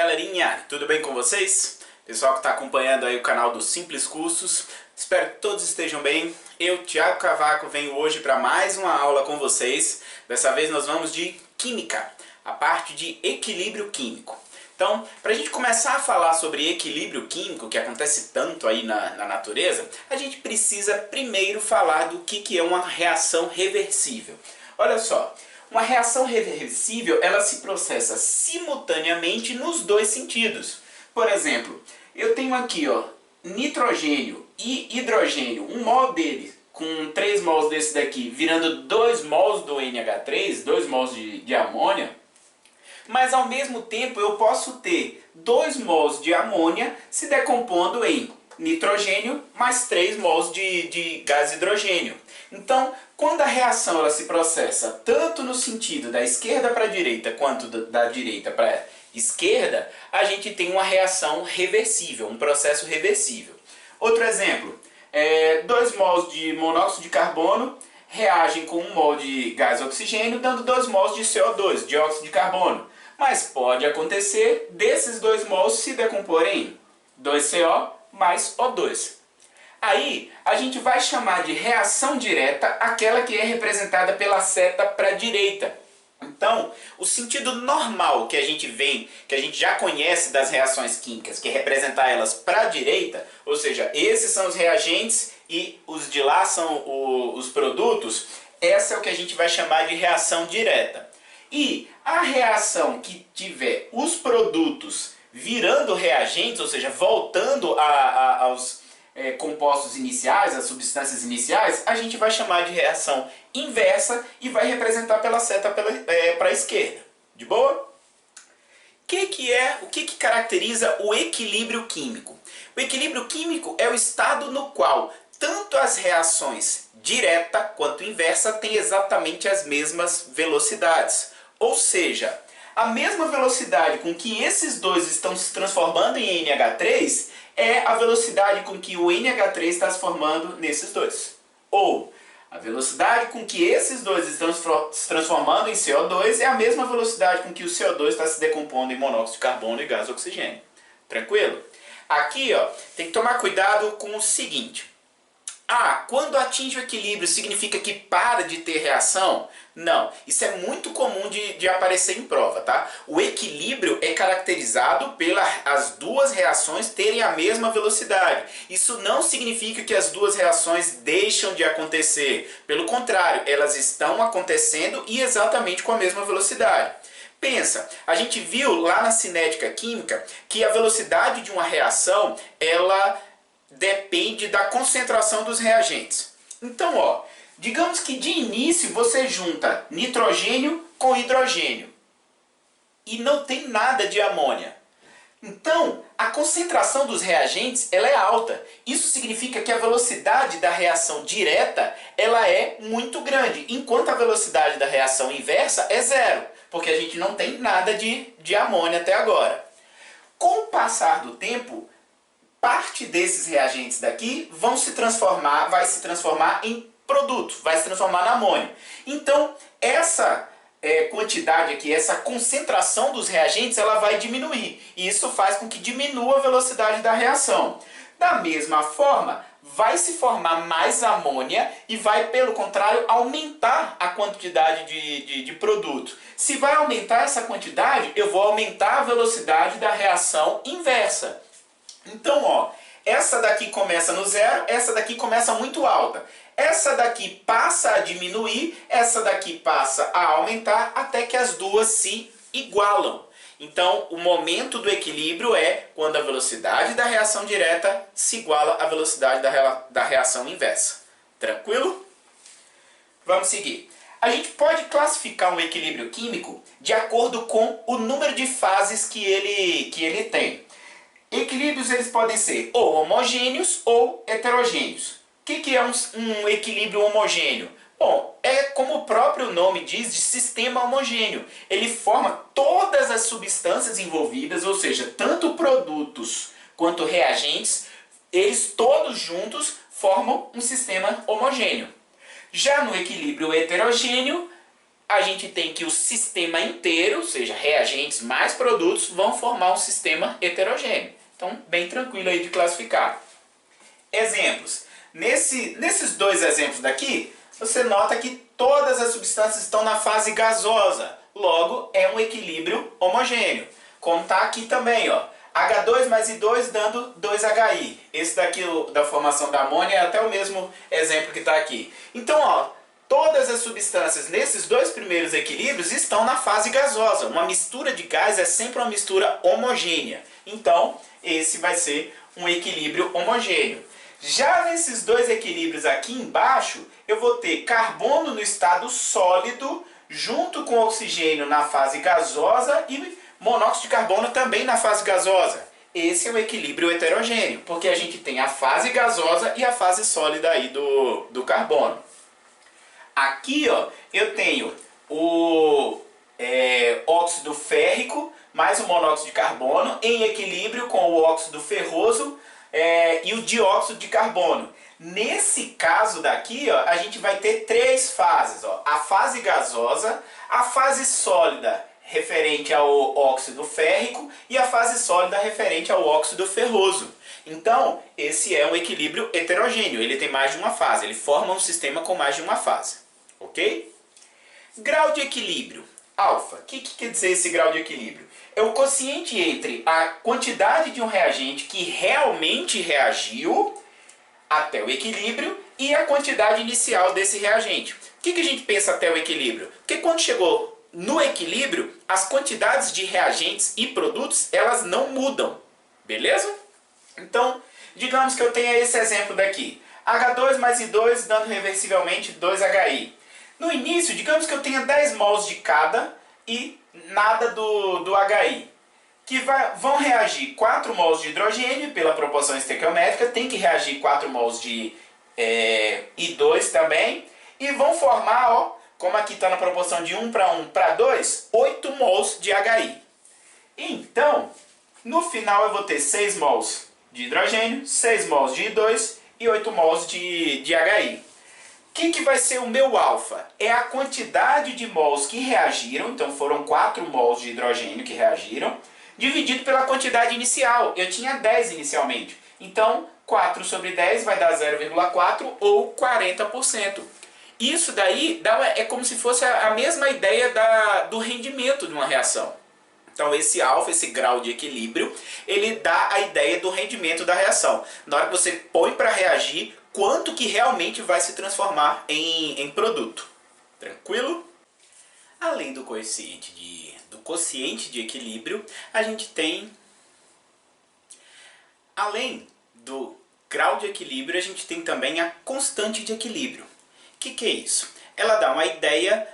galerinha, tudo bem com vocês? Pessoal que está acompanhando aí o canal do Simples Cursos, espero que todos estejam bem. Eu, Thiago Cavaco, venho hoje para mais uma aula com vocês. Dessa vez nós vamos de Química, a parte de equilíbrio químico. Então, para a gente começar a falar sobre equilíbrio químico, que acontece tanto aí na natureza, a gente precisa primeiro falar do que é uma reação reversível. Olha só, uma reação reversível, ela se processa simultaneamente nos dois sentidos. Por exemplo, eu tenho aqui nitrogênio e hidrogênio, um mol dele com 3 mols desse daqui, virando 2 mols do NH3, 2 mols de amônia. Mas ao mesmo tempo eu posso ter 2 mols de amônia se decompondo em nitrogênio mais 3 mols de gás hidrogênio. Então, quando a reação ela se processa tanto no sentido da esquerda para a direita quanto da direita para a esquerda, a gente tem uma reação reversível, um processo reversível. Outro exemplo, 2 mols de monóxido de carbono reagem com 1 mol de gás oxigênio, dando 2 mols de CO2, dióxido de carbono. Mas pode acontecer desses 2 mols se decomporem em 2CO mais O2. Aí a gente vai chamar de reação direta aquela que é representada pela seta para a direita. Então, o sentido normal que a gente já conhece das reações químicas, que é representar elas para a direita, ou seja, esses são os reagentes e os de lá são os produtos, essa é o que a gente vai chamar de reação direta. E a reação que tiver os produtos virando reagentes, ou seja, voltando aos compostos iniciais, as substâncias iniciais, a gente vai chamar de reação inversa e vai representar pela seta para a esquerda. De boa? O que caracteriza o equilíbrio químico? O equilíbrio químico é o estado no qual tanto as reações direta quanto inversa têm exatamente as mesmas velocidades. Ou seja, a mesma velocidade com que esses dois estão se transformando em NH3 é a velocidade com que o NH3 está se formando nesses dois. Ou a velocidade com que esses dois estão se transformando em CO2 é a mesma velocidade com que o CO2 está se decompondo em monóxido de carbono e gás oxigênio. Tranquilo? Aqui tem que tomar cuidado com o seguinte. Quando atinge o equilíbrio significa que para de ter reação? Não, isso é muito comum de aparecer em prova, tá? O equilíbrio é caracterizado pelas duas reações terem a mesma velocidade. Isso não significa que as duas reações deixam de acontecer. Pelo contrário, elas estão acontecendo e exatamente com a mesma velocidade. Pensa, a gente viu lá na cinética química que a velocidade de uma reação, ela depende da concentração dos reagentes. Então, digamos que de início você junta nitrogênio com hidrogênio e não tem nada de amônia. Então, a concentração dos reagentes ela é alta. Isso significa que a velocidade da reação direta ela é muito grande, enquanto a velocidade da reação inversa é zero, porque a gente não tem nada de amônia até agora. Com o passar do tempo, parte desses reagentes daqui vai se transformar em produto, vai se transformar na amônia. Então, essa quantidade aqui, essa concentração dos reagentes, ela vai diminuir. E isso faz com que diminua a velocidade da reação. Da mesma forma, vai se formar mais amônia e vai, pelo contrário, aumentar a quantidade de produto. Se vai aumentar essa quantidade, eu vou aumentar a velocidade da reação inversa. Então, essa daqui começa no zero, essa daqui começa muito alta. Essa daqui passa a diminuir, essa daqui passa a aumentar, até que as duas se igualam. Então, o momento do equilíbrio é quando a velocidade da reação direta se iguala à velocidade da reação inversa. Tranquilo? Vamos seguir. A gente pode classificar um equilíbrio químico de acordo com o número de fases que ele tem. Equilíbrios eles podem ser ou homogêneos ou heterogêneos. O que é um equilíbrio homogêneo? Bom, é como o próprio nome diz, de sistema homogêneo. Ele forma todas as substâncias envolvidas, ou seja, tanto produtos quanto reagentes, eles todos juntos formam um sistema homogêneo. Já no equilíbrio heterogêneo, a gente tem que o sistema inteiro, ou seja, reagentes mais produtos, vão formar um sistema heterogêneo. Então, bem tranquilo aí de classificar. Exemplos. Nesses dois exemplos daqui, você nota que todas as substâncias estão na fase gasosa. Logo, é um equilíbrio homogêneo. Como está aqui também, ó. H2 mais I2 dando 2HI. Esse daqui da formação da amônia é até o mesmo exemplo que está aqui. Então, ó, todas as substâncias nesses dois primeiros equilíbrios estão na fase gasosa. Uma mistura de gás é sempre uma mistura homogênea. Então, esse vai ser um equilíbrio homogêneo. Já nesses dois equilíbrios aqui embaixo, eu vou ter carbono no estado sólido, junto com oxigênio na fase gasosa e monóxido de carbono também na fase gasosa. Esse é o equilíbrio heterogêneo, porque a gente tem a fase gasosa e a fase sólida aí do carbono. Aqui, ó, eu tenho o óxido férrico mais o monóxido de carbono em equilíbrio com o óxido ferroso e o dióxido de carbono. Nesse caso daqui, ó, a gente vai ter três fases. Ó, a fase gasosa, a fase sólida referente ao óxido férrico e a fase sólida referente ao óxido ferroso. Então, esse é um equilíbrio heterogêneo. Ele tem mais de uma fase. Ele forma um sistema com mais de uma fase. Ok? Grau de equilíbrio. Alfa. O que quer dizer esse grau de equilíbrio? É o quociente entre a quantidade de um reagente que realmente reagiu até o equilíbrio e a quantidade inicial desse reagente. O que a gente pensa até o equilíbrio? Porque quando chegou no equilíbrio, as quantidades de reagentes e produtos, elas não mudam. Beleza? Então, digamos que eu tenha esse exemplo daqui. H2 mais I2 dando reversivelmente 2HI. No início, digamos que eu tenha 10 mols de cada e nada do HI. Que vão reagir 4 mols de hidrogênio pela proporção estequiométrica, tem que reagir 4 mols de I2 também, e vão formar, ó, como aqui está na proporção de 1 para 2, 8 mols de HI. Então, no final eu vou ter 6 mols de hidrogênio, 6 mols de I2 e 8 mols de HI. O que vai ser o meu alfa? É a quantidade de mols que reagiram, então foram 4 mols de hidrogênio que reagiram, dividido pela quantidade inicial. Eu tinha 10 inicialmente. Então, 4 sobre 10 vai dar 0,4 ou 40%. Isso daí é como se fosse a mesma ideia do rendimento de uma reação. Então esse alfa, esse grau de equilíbrio, ele dá a ideia do rendimento da reação. Na hora que você põe para reagir, quanto que realmente vai se transformar em produto. Tranquilo? Além do quociente de equilíbrio, a gente tem, além do grau de equilíbrio, a gente tem também a constante de equilíbrio. O que é isso? Ela dá uma ideia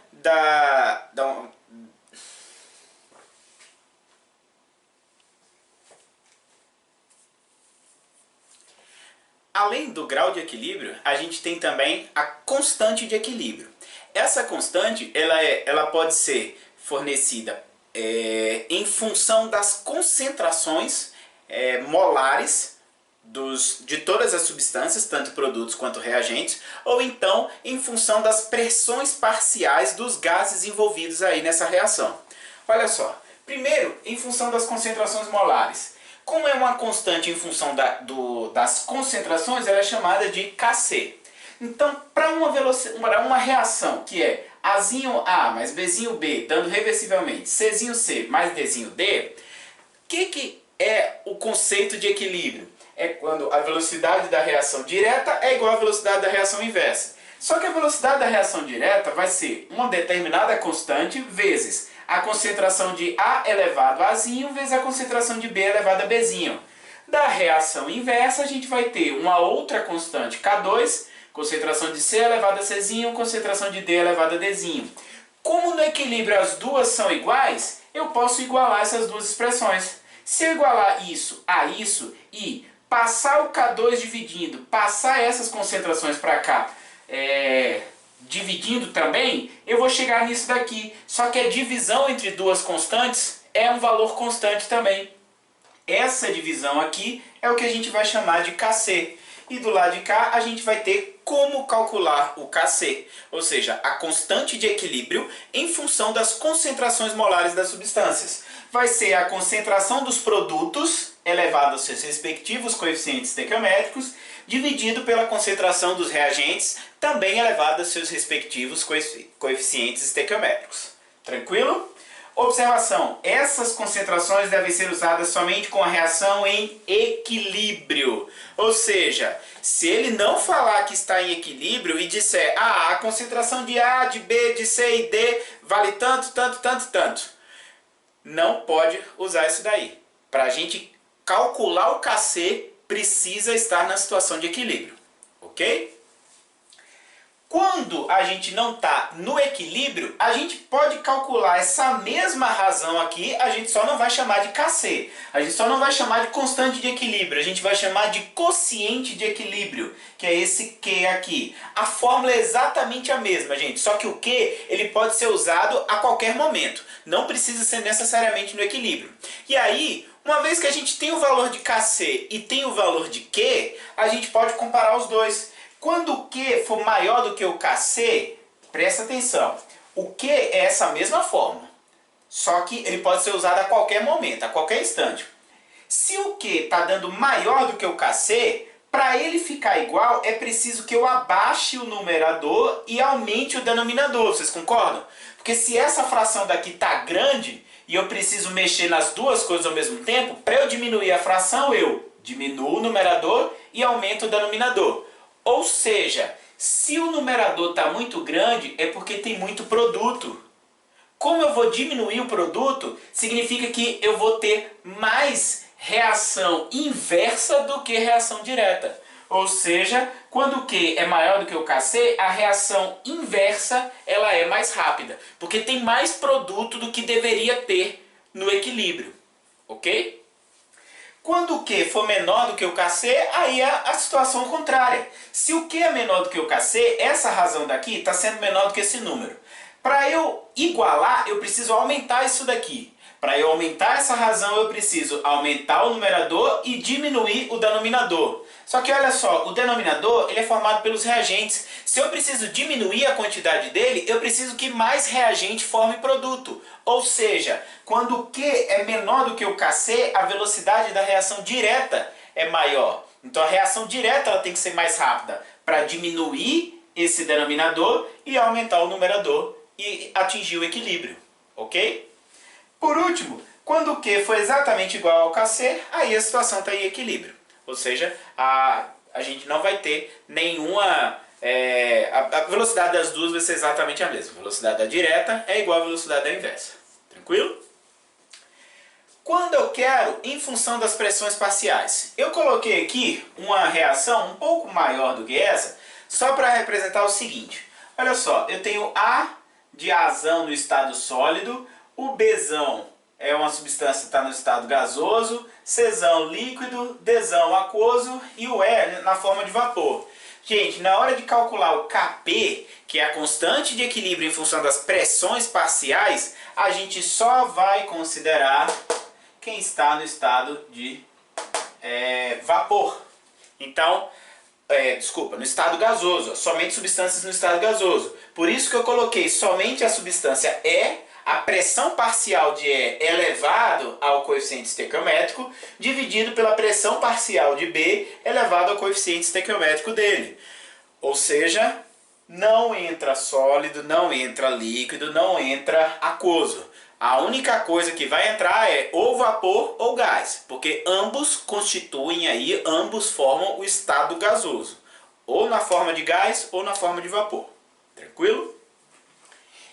Além do grau de equilíbrio, a gente tem também a constante de equilíbrio. Essa constante ela pode ser fornecida em função das concentrações molares de todas as substâncias, tanto produtos quanto reagentes, ou então em função das pressões parciais dos gases envolvidos aí nessa reação. Olha só, primeiro em função das concentrações molares. Como é uma constante em função das concentrações, ela é chamada de Kc. Então, para uma reação que é Azinho A mais Bzinho B, dando reversivelmente Czinho C mais Dzinho D, o que é o conceito de equilíbrio? É quando a velocidade da reação direta é igual à velocidade da reação inversa. Só que a velocidade da reação direta vai ser uma determinada constante vezes a concentração de A elevado a Azinho vezes a concentração de B elevado a Bzinho. Da reação inversa, a gente vai ter uma outra constante K2, concentração de C elevado a Czinho, concentração de D elevado a Dzinho. Como no equilíbrio as duas são iguais, eu posso igualar essas duas expressões. Se eu igualar isso a isso e passar o K2 dividindo, passar essas concentrações para cá, dividindo também, eu vou chegar nisso daqui. Só que a divisão entre duas constantes é um valor constante também. Essa divisão aqui é o que a gente vai chamar de Kc. E do lado de cá a gente vai ter como calcular o Kc, ou seja, a constante de equilíbrio em função das concentrações molares das substâncias. Vai ser a concentração dos produtos elevado aos seus respectivos coeficientes estequiométricos, dividido pela concentração dos reagentes, também elevado aos seus respectivos coeficientes estequiométricos. Tranquilo? Observação: essas concentrações devem ser usadas somente com a reação em equilíbrio. Ou seja, se ele não falar que está em equilíbrio e disser a concentração de A, de B, de C e D vale tanto, tanto, tanto, tanto, não pode usar isso daí. Para a gente calcular o Kc, precisa estar na situação de equilíbrio. Ok? Quando a gente não está no equilíbrio, a gente pode calcular essa mesma razão aqui, a gente só não vai chamar de Kc. A gente só não vai chamar de constante de equilíbrio, a gente vai chamar de quociente de equilíbrio, que é esse Q aqui. A fórmula é exatamente a mesma, gente, só que o Q ele pode ser usado a qualquer momento, não precisa ser necessariamente no equilíbrio. E aí, uma vez que a gente tem o valor de Kc e tem o valor de Q, a gente pode comparar os dois. Quando o Q for maior do que o Kc, presta atenção, o Q é essa mesma fórmula, só que ele pode ser usado a qualquer momento, a qualquer instante. Se o Q está dando maior do que o Kc, para ele ficar igual é preciso que eu abaixe o numerador e aumente o denominador, vocês concordam? Porque se essa fração daqui está grande e eu preciso mexer nas duas coisas ao mesmo tempo, para eu diminuir a fração eu diminuo o numerador e aumento o denominador. Ou seja, se o numerador está muito grande, é porque tem muito produto. Como eu vou diminuir o produto, significa que eu vou ter mais reação inversa do que reação direta. Ou seja, quando o Q é maior do que o Kc, a reação inversa ela é mais rápida, porque tem mais produto do que deveria ter no equilíbrio. Ok? Quando o Q for menor do que o Kc, aí é a situação contrária. Se o Q é menor do que o Kc, essa razão daqui está sendo menor do que esse número. Para eu igualar, eu preciso aumentar isso daqui. Para eu aumentar essa razão, eu preciso aumentar o numerador e diminuir o denominador. Só que olha só, o denominador ele é formado pelos reagentes. Se eu preciso diminuir a quantidade dele, eu preciso que mais reagente forme produto. Ou seja, quando o Q é menor do que o Kc, a velocidade da reação direta é maior. Então a reação direta ela tem que ser mais rápida para diminuir esse denominador e aumentar o numerador e atingir o equilíbrio. Ok? Por último, quando o Q for exatamente igual ao Kc, aí a situação está em equilíbrio. Ou seja, a gente não vai ter nenhuma... a velocidade das duas vai ser exatamente a mesma. A velocidade da direta é igual à velocidade da inversa. Tranquilo? Quando eu quero, em função das pressões parciais, eu coloquei aqui uma reação um pouco maior do que essa, só para representar o seguinte. Olha só, eu tenho A de Azão no estado sólido, o Bzão é uma substância que está no estado gasoso, Czão líquido, Dzão aquoso e o E na forma de vapor. Gente, na hora de calcular o Kp, que é a constante de equilíbrio em função das pressões parciais, a gente só vai considerar quem está no estado de vapor. Então, no estado gasoso, somente substâncias no estado gasoso. Por isso que eu coloquei somente a substância E, a pressão parcial de E elevado ao coeficiente estequiométrico, dividido pela pressão parcial de B elevado ao coeficiente estequiométrico dele. Ou seja, não entra sólido, não entra líquido, não entra aquoso. A única coisa que vai entrar é ou vapor ou gás, porque ambos constituem aí, ambos formam o estado gasoso, ou na forma de gás ou na forma de vapor. Tranquilo?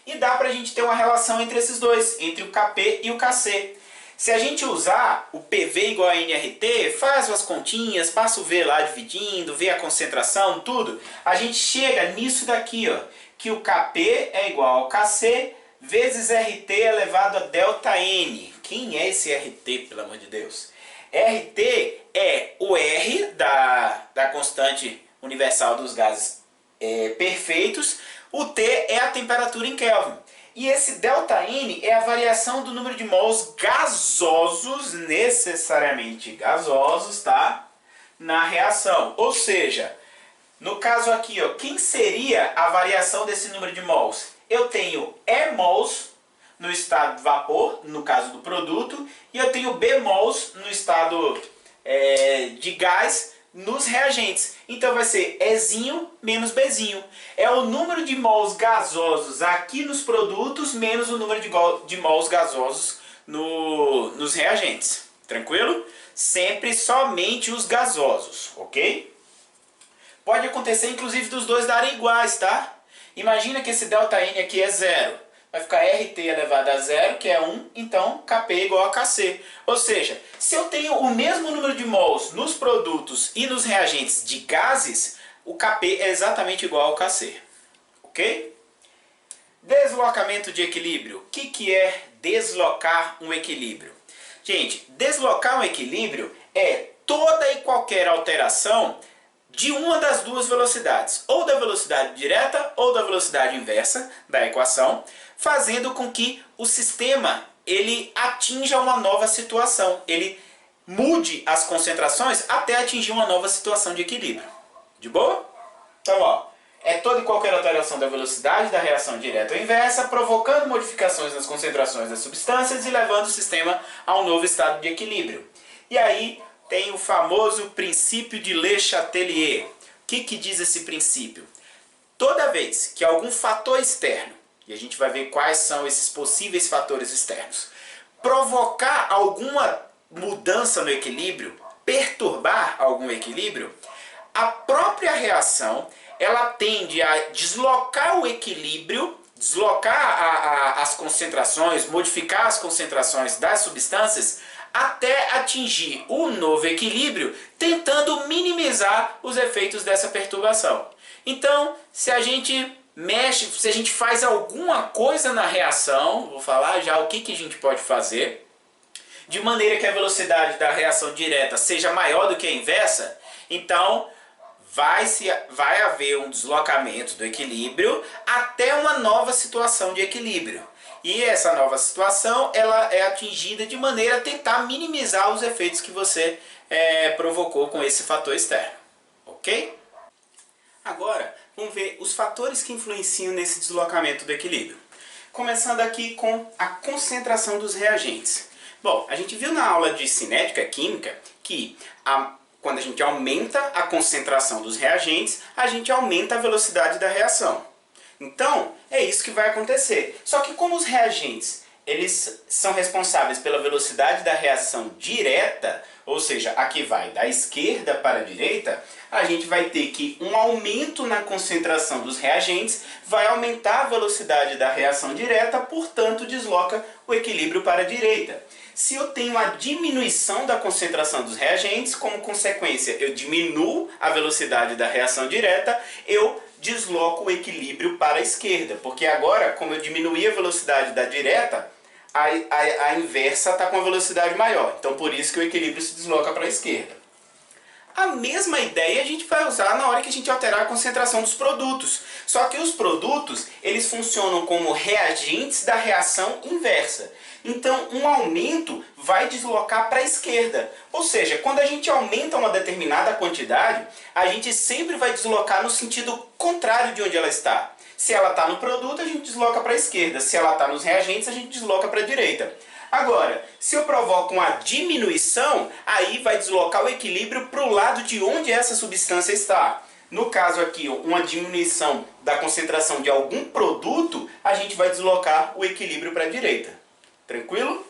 E dá para a gente ter uma relação entre esses dois, entre o Kp e o Kc. Se a gente usar o PV igual a nRT, faz as continhas, passa o V lá dividindo, vê a concentração, tudo, a gente chega nisso daqui, ó, que o Kp é igual ao Kc vezes RT elevado a ΔN. Quem é esse RT, pelo amor de Deus? RT é o R da constante universal dos gases perfeitos. O T é a temperatura em Kelvin. E esse ΔN é a variação do número de mols gasosos, necessariamente gasosos, tá? Na reação. Ou seja, No caso aqui, ó, quem seria a variação desse número de mols? Eu tenho E mols no estado de vapor, no caso do produto, e eu tenho B mols no estado de gás nos reagentes. Então vai ser Ezinho menos Bzinho. É o número de mols gasosos aqui nos produtos menos o número de mols gasosos nos reagentes. Tranquilo? Sempre somente os gasosos, ok? Pode acontecer inclusive dos dois darem iguais, tá? Imagina que esse ΔN aqui é zero. Vai ficar RT elevado a zero, que é 1, então Kp igual a Kc. Ou seja, se eu tenho o mesmo número de mols nos produtos e nos reagentes de gases, o Kp é exatamente igual ao Kc. Ok? Deslocamento de equilíbrio. O que é deslocar um equilíbrio? Gente, deslocar um equilíbrio é toda e qualquer alteração de uma das duas velocidades, ou da velocidade direta ou da velocidade inversa da equação, fazendo com que o sistema ele atinja uma nova situação, ele mude as concentrações até atingir uma nova situação de equilíbrio. De boa? Então, ó, é toda e qualquer alteração da velocidade da reação direta ou inversa, provocando modificações nas concentrações das substâncias e levando o sistema a um novo estado de equilíbrio. E aí tem o famoso princípio de Le Chatelier. O que diz esse princípio? Toda vez que algum fator externo, e a gente vai ver quais são esses possíveis fatores externos, provocar alguma mudança no equilíbrio, perturbar algum equilíbrio, a própria reação ela tende a deslocar o equilíbrio, deslocar as concentrações, modificar as concentrações das substâncias até atingir um novo equilíbrio, tentando minimizar os efeitos dessa perturbação. Então, se a gente mexe, se a gente faz alguma coisa na reação, vou falar já o que a gente pode fazer, de maneira que a velocidade da reação direta seja maior do que a inversa, então vai haver um deslocamento do equilíbrio até uma nova situação de equilíbrio. E essa nova situação ela é atingida de maneira a tentar minimizar os efeitos que você provocou com esse fator externo. Ok? Agora, vamos ver os fatores que influenciam nesse deslocamento do equilíbrio. Começando aqui com a concentração dos reagentes. Bom, a gente viu na aula de cinética química que quando a gente aumenta a concentração dos reagentes, a gente aumenta a velocidade da reação. Então, é isso que vai acontecer. Só que como os reagentes eles são responsáveis pela velocidade da reação direta, ou seja, a que vai da esquerda para a direita, a gente vai ter que um aumento na concentração dos reagentes vai aumentar a velocidade da reação direta, portanto desloca o equilíbrio para a direita. Se eu tenho a diminuição da concentração dos reagentes, como consequência eu diminuo a velocidade da reação direta, eu desloco o equilíbrio para a esquerda, porque agora, como eu diminuí a velocidade da direta, a inversa está com a velocidade maior. Então por isso que o equilíbrio se desloca para a esquerda. A mesma ideia a gente vai usar na hora que a gente alterar a concentração dos produtos. Só que os produtos, eles funcionam como reagentes da reação inversa. Então, um aumento vai deslocar para a esquerda. Ou seja, quando a gente aumenta uma determinada quantidade, a gente sempre vai deslocar no sentido contrário de onde ela está. Se ela está no produto, a gente desloca para a esquerda. Se ela está nos reagentes, a gente desloca para a direita. Agora, se eu provoco uma diminuição, aí vai deslocar o equilíbrio para o lado de onde essa substância está. No caso aqui, uma diminuição da concentração de algum produto, a gente vai deslocar o equilíbrio para a direita. Tranquilo?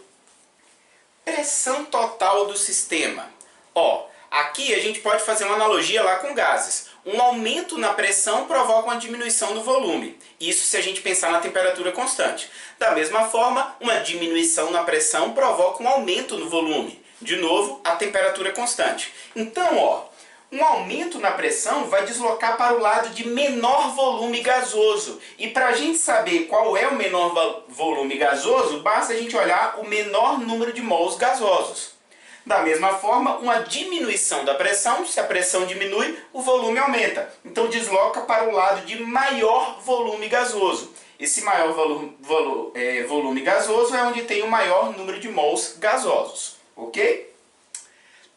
Pressão total do sistema. Ó, aqui a gente pode fazer uma analogia lá com gases. Um aumento na pressão provoca uma diminuição no volume. Isso se a gente pensar na temperatura constante. Da mesma forma, uma diminuição na pressão provoca um aumento no volume. De novo, a temperatura constante. Então, ó, um aumento na pressão vai deslocar para o lado de menor volume gasoso. E para a gente saber qual é o menor volume gasoso, basta a gente olhar o menor número de mols gasosos. Da mesma forma, uma diminuição da pressão, se a pressão diminui, o volume aumenta. Então desloca para o lado de maior volume gasoso. Esse maior volume gasoso é onde tem o maior número de mols gasosos. Ok?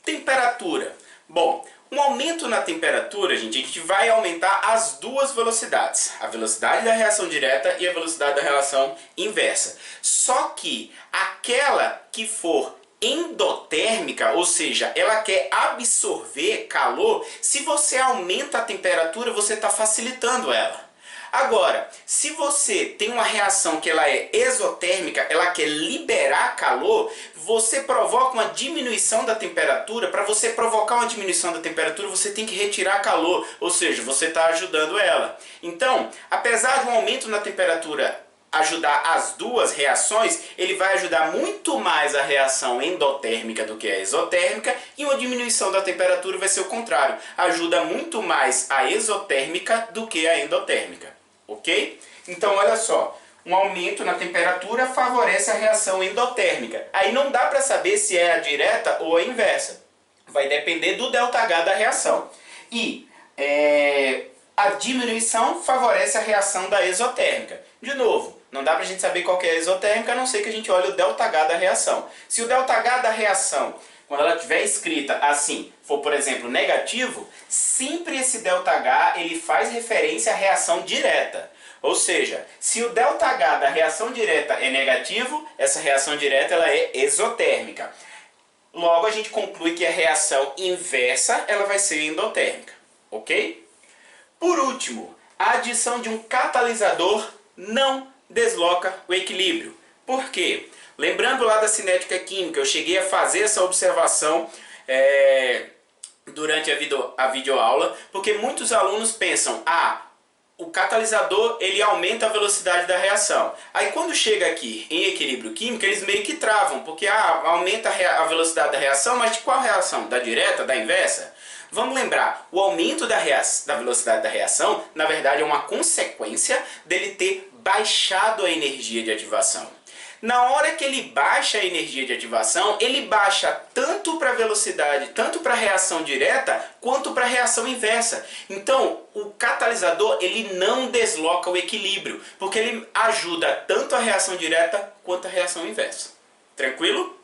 Temperatura. Bom, Um aumento na temperatura, gente, a gente vai aumentar as duas velocidades. A velocidade da reação direta e a velocidade da reação inversa. Só que aquela que for endotérmica, ou seja, ela quer absorver calor, se você aumenta a temperatura, você está facilitando ela. Agora, se você tem uma reação que ela é exotérmica, ela quer liberar calor, você provoca uma diminuição da temperatura. Para você provocar uma diminuição da temperatura, você tem que retirar calor, ou seja, você está ajudando ela. Então, apesar de um aumento na temperatura ajudar as duas reações, ele vai ajudar muito mais a reação endotérmica do que a exotérmica, e uma diminuição da temperatura vai ser o contrário, ajuda muito mais a exotérmica do que a endotérmica, ok? Então olha só, um aumento na temperatura favorece a reação endotérmica. Aí não dá para saber se é a direta ou a inversa, vai depender do ΔH da reação. E a diminuição favorece a reação da exotérmica. De novo, não dá pra gente saber qual que é a exotérmica, a não ser que a gente olhe o ΔH da reação. Se o ΔH da reação, quando ela estiver escrita assim, for, por exemplo, negativo, sempre esse ΔH ele faz referência à reação direta. Ou seja, se o ΔH da reação direta é negativo, essa reação direta ela é exotérmica. Logo, a gente conclui que a reação inversa ela vai ser endotérmica. Ok? Por último, a adição de um catalisador não desloca o equilíbrio. Por quê? Lembrando lá da cinética química, eu cheguei a fazer essa observação durante a videoaula, porque muitos alunos pensam, o catalisador ele aumenta a velocidade da reação. Aí quando chega aqui em equilíbrio químico, eles meio que travam, porque aumenta a velocidade da reação, mas de qual reação? Da direta, da inversa? Vamos lembrar, o aumento da velocidade da reação, na verdade, é uma consequência dele ter baixado a energia de ativação. Na hora que ele baixa a energia de ativação, ele baixa tanto para a velocidade, tanto para a reação direta, quanto para a reação inversa. Então, o catalisador ele não desloca o equilíbrio, porque ele ajuda tanto a reação direta quanto a reação inversa. Tranquilo?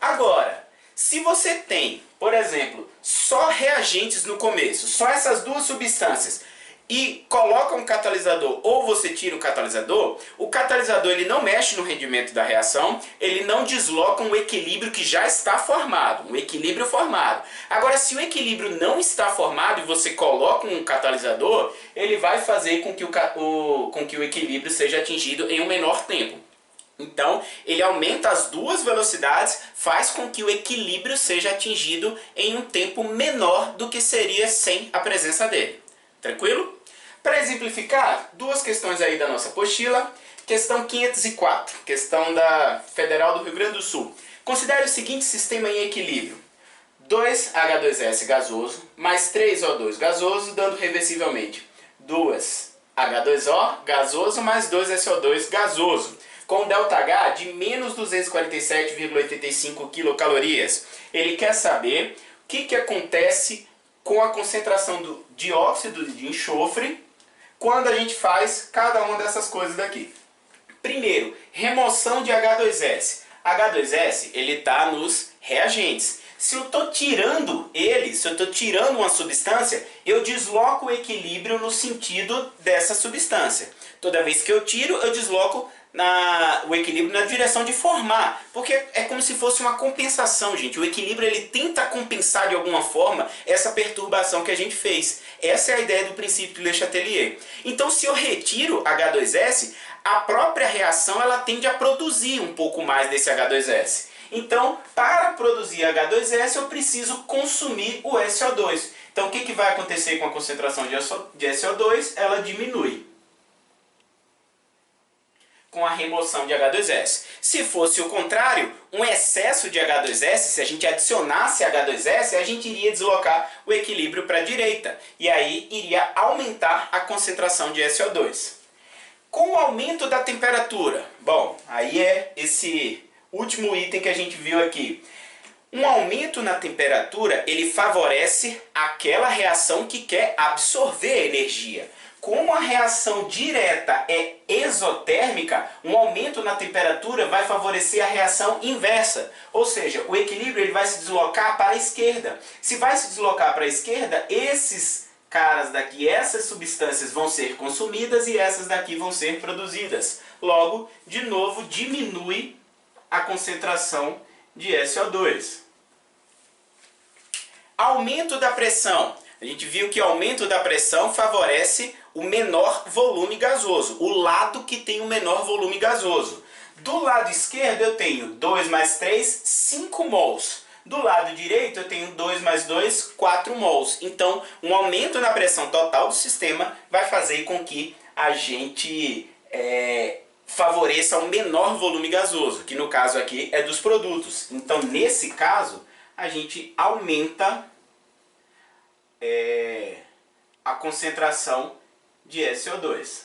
Agora, se você tem, por exemplo, só reagentes no começo, só essas duas substâncias, e coloca um catalisador ou você tira o catalisador ele não mexe no rendimento da reação, ele não desloca um equilíbrio que já está formado, um equilíbrio formado. Agora, se o equilíbrio não está formado e você coloca um catalisador, ele vai fazer com que o equilíbrio seja atingido em um menor tempo. Então, ele aumenta as duas velocidades, faz com que o equilíbrio seja atingido em um tempo menor do que seria sem a presença dele. Tranquilo? Para exemplificar, duas questões aí da nossa apostila. Questão 504, questão da Federal do Rio Grande do Sul. Considere o seguinte sistema em equilíbrio. 2H2S gasoso mais 3O2 gasoso, dando reversivelmente 2H2O gasoso mais 2SO2 gasoso, com ΔH de menos 247,85 quilocalorias. Ele quer saber o que acontece com a concentração do dióxido de enxofre quando a gente faz cada uma dessas coisas daqui. Primeiro, remoção de H2S. H2S ele está nos reagentes. Se eu estou tirando ele, se eu estou tirando uma substância, eu desloco o equilíbrio no sentido dessa substância. Toda vez que eu tiro, eu desloco o equilíbrio na direção de formar, porque é como se fosse uma compensação, gente. O equilíbrio ele tenta compensar de alguma forma essa perturbação que a gente fez. Essa é a ideia do princípio de Le Chatelier. Então, se eu retiro H2S, a própria reação ela tende a produzir um pouco mais desse H2S. Então, para produzir H2S, eu preciso consumir o SO2. Então, o que vai acontecer com a concentração de SO2? Ela diminui com a remoção de H2S. Se fosse o contrário, um excesso de H2S, se a gente adicionasse H2S, a gente iria deslocar o equilíbrio para a direita. E aí iria aumentar a concentração de SO2. Com o aumento da temperatura, bom, aí é esse último item que a gente viu aqui. Um aumento na temperatura, ele favorece aquela reação que quer absorver energia. Como a reação direta é exotérmica, um aumento na temperatura vai favorecer a reação inversa. Ou seja, o equilíbrio ele vai se deslocar para a esquerda. Se vai se deslocar para a esquerda, esses caras daqui, essas substâncias vão ser consumidas e essas daqui vão ser produzidas. Logo, de novo, diminui a concentração de SO2. Aumento da pressão. A gente viu que o aumento da pressão favorece o menor volume gasoso, o lado que tem o menor volume gasoso. Do lado esquerdo eu tenho 2 mais 3, 5 mols. Do lado direito eu tenho 2 mais 2, 4 mols. Então, um aumento na pressão total do sistema vai fazer com que a gente favoreça um menor volume gasoso, que no caso aqui é dos produtos. Então, nesse caso, a gente aumenta a concentração de SO2.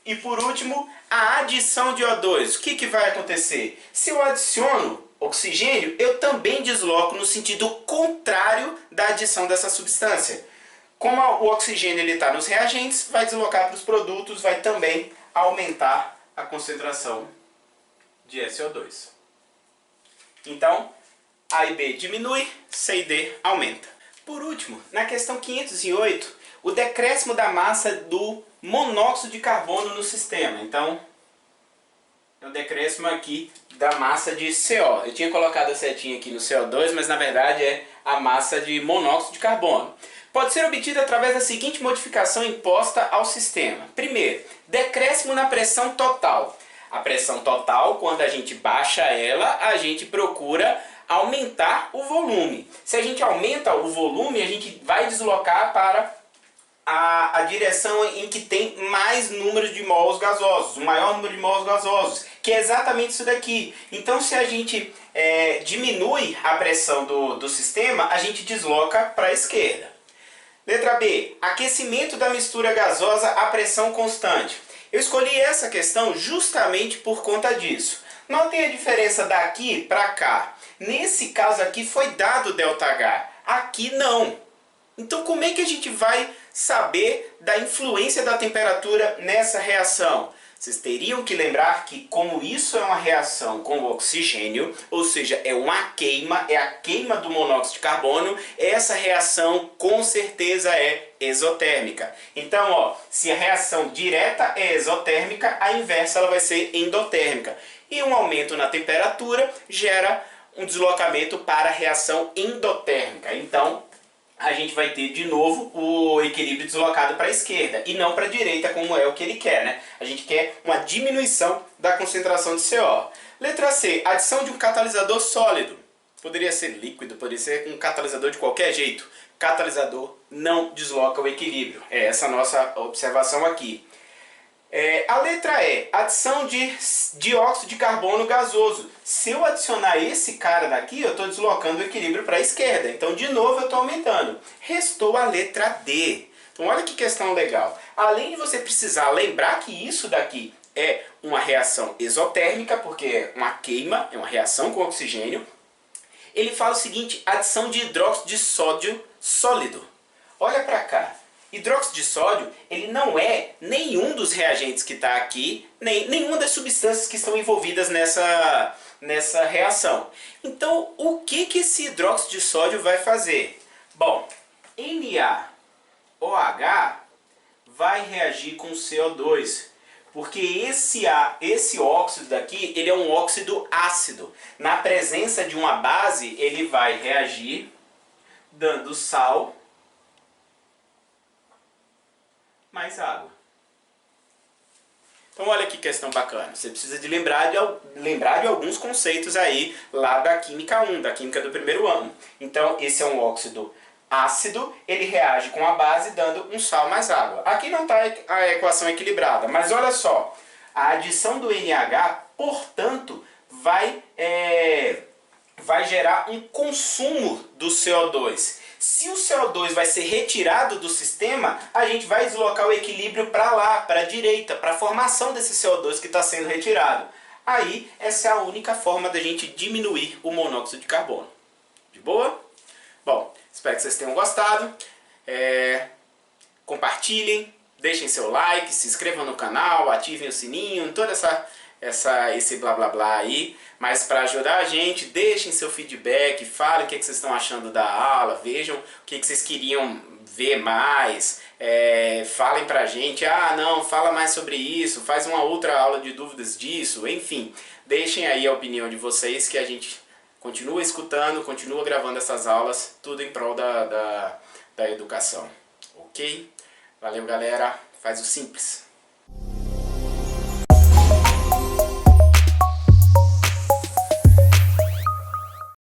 E por último, a adição de O2. O que vai acontecer? Se eu adiciono oxigênio, eu também desloco no sentido contrário da adição dessa substância. Como o oxigênio está nos reagentes, vai deslocar para os produtos, vai também aumentar a concentração de SO2. Então, A e B diminui, C e D aumenta. Por último, na questão 508, o decréscimo da massa do monóxido de carbono no sistema. Então, é o decréscimo aqui da massa de CO. Eu tinha colocado a setinha aqui no CO2, mas na verdade é a massa de monóxido de carbono. Pode ser obtida através da seguinte modificação imposta ao sistema. Primeiro, decréscimo na pressão total. A pressão total, quando a gente baixa ela, a gente procura aumentar o volume. Se a gente aumenta o volume, a gente vai deslocar para a direção em que tem mais número de mols gasosos, o maior número de mols gasosos, que é exatamente isso daqui. Então, se a gente diminui a pressão do sistema, a gente desloca para a esquerda. Letra B, aquecimento da mistura gasosa a pressão constante. Eu escolhi essa questão justamente por conta disso. Notem a diferença daqui para cá. Nesse caso aqui foi dado ΔH, aqui não. Então como é que a gente vai saber da influência da temperatura nessa reação? Vocês teriam que lembrar que como isso é uma reação com o oxigênio, ou seja, é uma queima, é a queima do monóxido de carbono, essa reação com certeza é exotérmica. Então, ó, se a reação direta é exotérmica, a inversa ela vai ser endotérmica. E um aumento na temperatura gera um deslocamento para a reação endotérmica. Então, a gente vai ter de novo o equilíbrio deslocado para a esquerda e não para a direita, como é o que ele quer, né? A gente quer uma diminuição da concentração de CO. Letra C, adição de um catalisador sólido. Poderia ser líquido, poderia ser um catalisador de qualquer jeito. Catalisador não desloca o equilíbrio. É essa a nossa observação aqui. A letra E, adição de dióxido de carbono gasoso. Se eu adicionar esse cara daqui, eu estou deslocando o equilíbrio para a esquerda. Então, de novo, eu estou aumentando. Restou a letra D. Então, olha que questão legal. Além de você precisar lembrar que isso daqui é uma reação exotérmica, porque é uma queima, é uma reação com oxigênio, ele fala o seguinte, adição de hidróxido de sódio sólido. Olha para cá. Hidróxido de sódio, ele não é nenhum dos reagentes que está aqui, nem nenhuma das substâncias que estão envolvidas nessa reação. Então, o que esse hidróxido de sódio vai fazer? Bom, NaOH vai reagir com CO2, porque esse óxido daqui, ele é um óxido ácido. Na presença de uma base, ele vai reagir dando sal mais água. Então olha que questão bacana. Você precisa de lembrar de alguns conceitos aí lá da Química 1, da Química do primeiro ano. Então esse é um óxido ácido, ele reage com a base dando um sal mais água. Aqui não está a equação equilibrada, mas olha só. A adição do NH, portanto, vai gerar um consumo do CO2. Se o CO2 vai ser retirado do sistema, a gente vai deslocar o equilíbrio para lá, para a direita, para a formação desse CO2 que está sendo retirado. Aí, essa é a única forma da gente diminuir o monóxido de carbono. De boa? Bom, espero que vocês tenham gostado. Compartilhem, deixem seu like, se inscrevam no canal, ativem o sininho, toda esse blá blá blá aí. Mas para ajudar a gente, deixem seu feedback, falem o que vocês estão achando da aula, vejam o que vocês queriam ver mais, falem pra gente, ah não, fala mais sobre isso, faz uma outra aula de dúvidas disso, enfim, deixem aí a opinião de vocês que a gente continua escutando, continua gravando essas aulas, tudo em prol da educação, ok? Valeu galera, faz o simples!